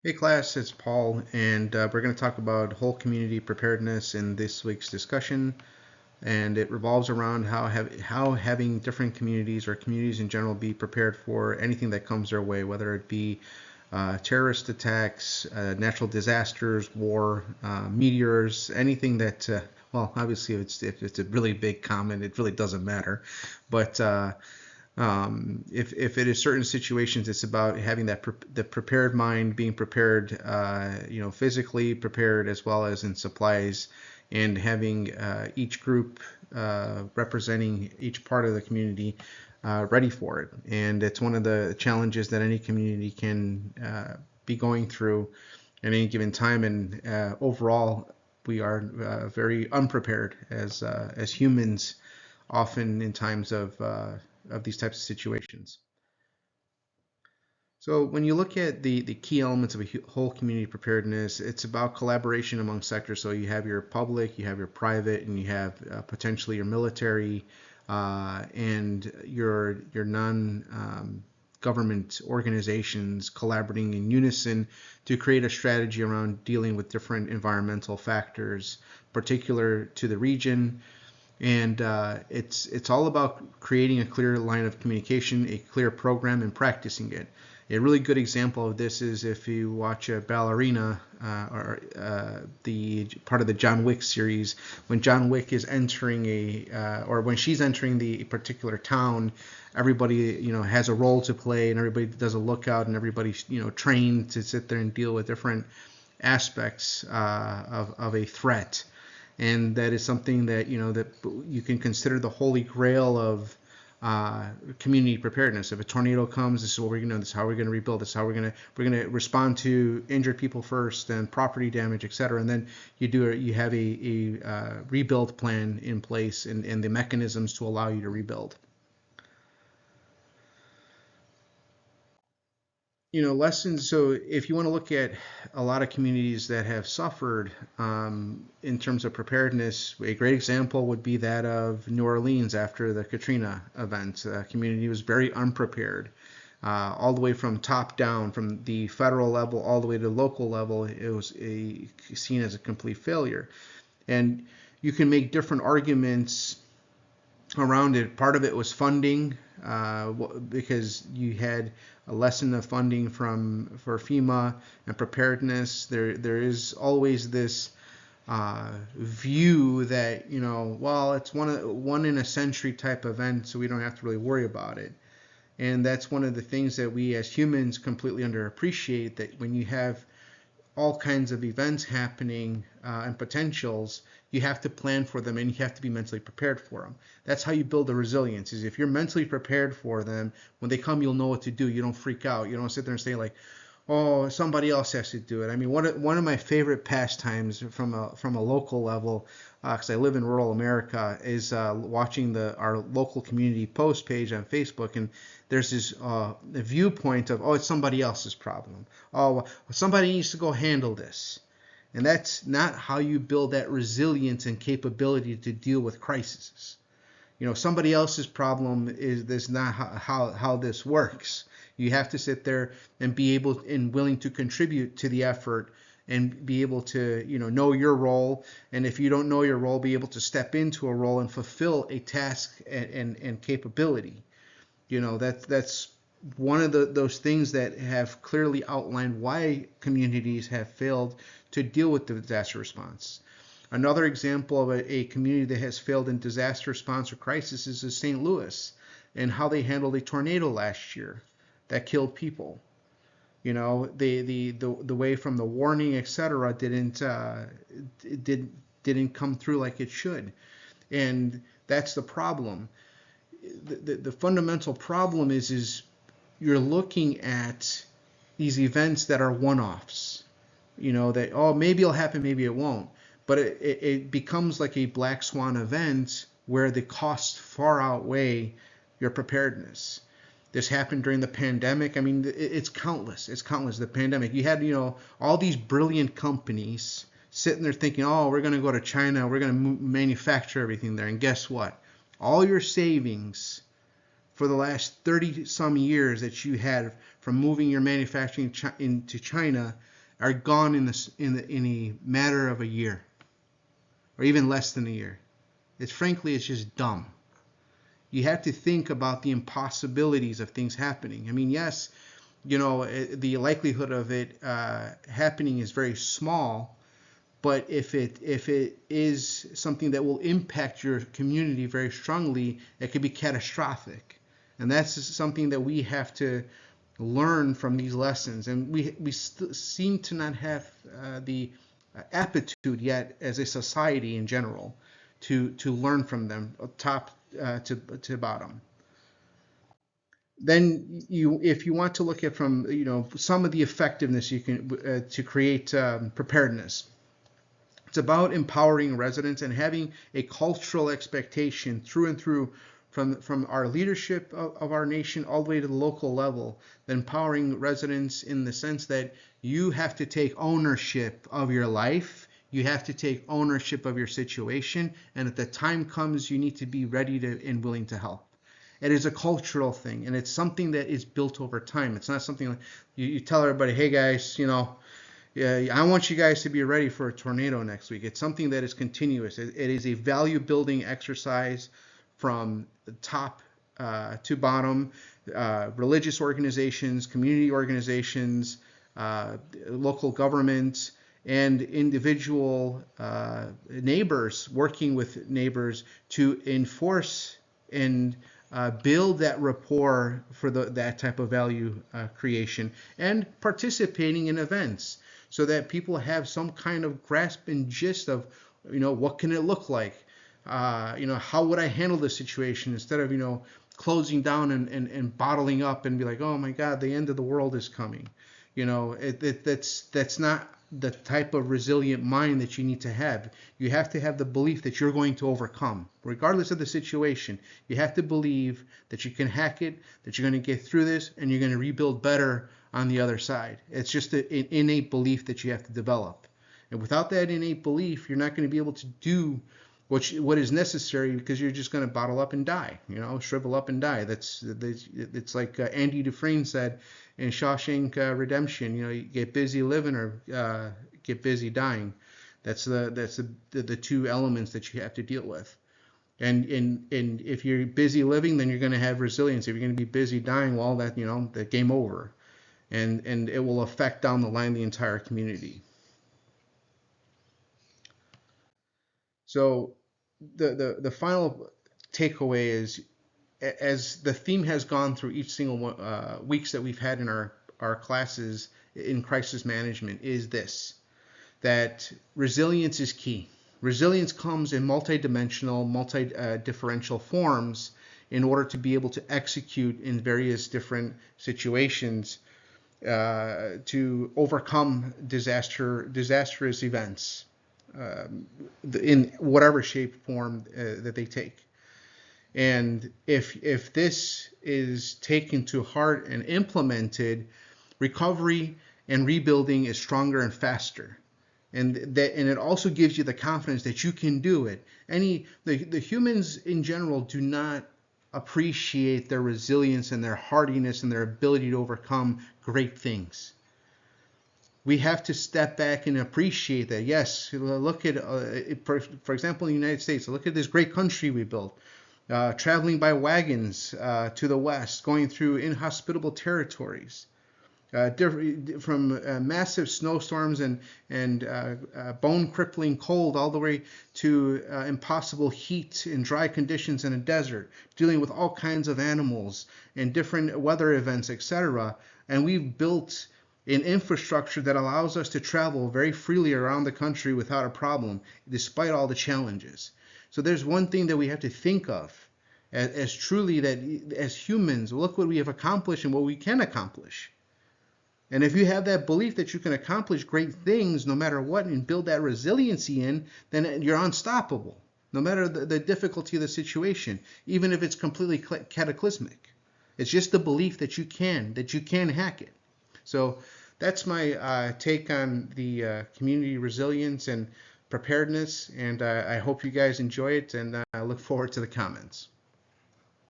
Hey class, it's Paul, and we're going to talk about whole community preparedness in this week's discussion. And it revolves around how having different communities or communities in general be prepared for anything that comes their way, whether it be terrorist attacks, natural disasters, war, meteors, anything that. Well, obviously, if it's a really big comet, it really doesn't matter. But if it is certain situations, it's about having the prepared mind, being prepared, physically prepared as well as in supplies, and having each group representing each part of the community ready for it. And it's one of the challenges that any community can be going through at any given time. And overall, we are very unprepared as humans, often in times of these types of situations. So when you look at the key elements of a whole community preparedness, it's about collaboration among sectors. So you have your public, you have your private, and you have potentially your military and your non government organizations collaborating in unison to create a strategy around dealing with different environmental factors particular to the region. And it's all about creating a clear line of communication, a clear program, and practicing it. A really good example of this is if you watch a Ballerina or the part of the John Wick series. When John Wick is entering or when she's entering the particular town, everybody has a role to play, and everybody does a lookout, and everybody's trained to sit there and deal with different aspects of a threat. And that is something that that you can consider the holy grail of community preparedness. If a tornado comes, this is what we're going to do. This is how we're going to rebuild. This is how we're going to respond to injured people first, then property damage, etc. And then you have a rebuild plan in place and the mechanisms to allow you to rebuild. Lessons. So if you want to look at a lot of communities that have suffered in terms of preparedness, a great example would be that of New Orleans after the Katrina event. The community was very unprepared, all the way from top down, from the federal level all the way to the local level. It was seen as a complete failure. And you can make different arguments around it. Part of it was funding, because you had a lesson of funding for FEMA and preparedness. There is always this view that well, it's one in a century type event, so we don't have to really worry about it. And that's one of the things that we as humans completely underappreciate, that when you have all kinds of events happening and potentials, you have to plan for them and you have to be mentally prepared for them. That's how you build the resilience. Is if you're mentally prepared for them, when they come, you'll know what to do. You don't freak out. You don't sit there and say like, "Oh, somebody else has to do it." I mean, one of my favorite pastimes from a local level, because I live in rural America, is watching our local community post page on Facebook, and there's this viewpoint of, oh, it's somebody else's problem. Oh, somebody needs to go handle this. And that's not how you build that resilience and capability to deal with crises. Somebody else's problem is this not how this works. You have to sit there and be able and willing to contribute to the effort and be able to know your role, and if you don't know your role, be able to step into a role and fulfill a task and capability. That's one of those things that have clearly outlined why communities have failed to deal with the disaster response. Another example of a community that has failed in disaster response or crisis is St. Louis, and how they handled a tornado last year that killed people. The way from the warning, etc., didn't come through like it should. And that's the problem. The fundamental problem is you're looking at these events that are one-offs. That, oh, maybe it'll happen, maybe it won't. But it becomes like a black swan event where the costs far outweigh your preparedness. This happened during the pandemic. I mean, it's countless. It's countless. The pandemic. You had, all these brilliant companies sitting there thinking, oh, we're going to go to China. We're going to manufacture everything there. And guess what? All your savings for the last 30 some years that you had from moving your manufacturing into China are gone in a matter of a year, or even less than a year. It's just dumb. You have to think about the impossibilities of things happening. I mean, yes, the likelihood of it happening is very small, but if it is something that will impact your community very strongly, it could be catastrophic. And that's something that we have to learn from these lessons. And we seem to not have the aptitude yet as a society in general to learn from them, top to bottom. Then if you want to look at from some of the effectiveness you can to create preparedness, it's about empowering residents and having a cultural expectation through and through from our leadership of our nation all the way to the local level, empowering residents in the sense that you have to take ownership of your life, you have to take ownership of your situation, and if the time comes, you need to be ready to and willing to help. It is a cultural thing, and it's something that is built over time. It's not something like you tell everybody, hey guys, yeah, I want you guys to be ready for a tornado next week. It's something that is continuous. It is a value building exercise from the top to bottom. Religious organizations, community organizations, local governments, and individual neighbors working with neighbors to enforce and build that rapport for that type of value creation, and participating in events so that people have some kind of grasp and gist of, what can it look like? How would I handle this situation instead of, closing down and bottling up and be like, oh my God, the end of the world is coming. That's not the type of resilient mind that you need to have. You have to have the belief that you're going to overcome, regardless of the situation. You have to believe that you can hack it, that you're going to get through this, and you're going to rebuild better on the other side. It's just an innate belief that you have to develop. And without that innate belief, you're not going to be able to do what is necessary, because you're just going to bottle up and die, shrivel up and die. It's like Andy Dufresne said in Shawshank Redemption, you get busy living or get busy dying. That's the two elements that you have to deal with. And if you're busy living, then you're going to have resilience. If you're going to be busy dying, well, that game over, and it will affect down the line the entire community. So the final takeaway is, as the theme has gone through each single weeks that we've had in our classes in crisis management, is this: that resilience is key. Resilience comes in multi-dimensional, multi-differential forms in order to be able to execute in various different situations to overcome disastrous events in whatever shape, form that they take. And if this is taken to heart and implemented, recovery and rebuilding is stronger and faster. And it also gives you the confidence that you can do it. The humans in general do not appreciate their resilience and their hardiness and their ability to overcome great things. We have to step back and appreciate that. Yes, look at, for example, in the United States, look at this great country we built. Traveling by wagons to the west, going through inhospitable territories, from massive snowstorms and bone-crippling cold all the way to impossible heat and dry conditions in a desert, dealing with all kinds of animals and different weather events, etc. And we've built an infrastructure that allows us to travel very freely around the country without a problem, despite all the challenges. So there's one thing that we have to think of as truly that as humans, look what we have accomplished and what we can accomplish. And if you have that belief that you can accomplish great things no matter what and build that resiliency in, then you're unstoppable, no matter the difficulty of the situation, even if it's completely cataclysmic. It's just the belief that you can hack it. So that's my take on the community resilience and preparedness, and I hope you guys enjoy it, and I look forward to the comments.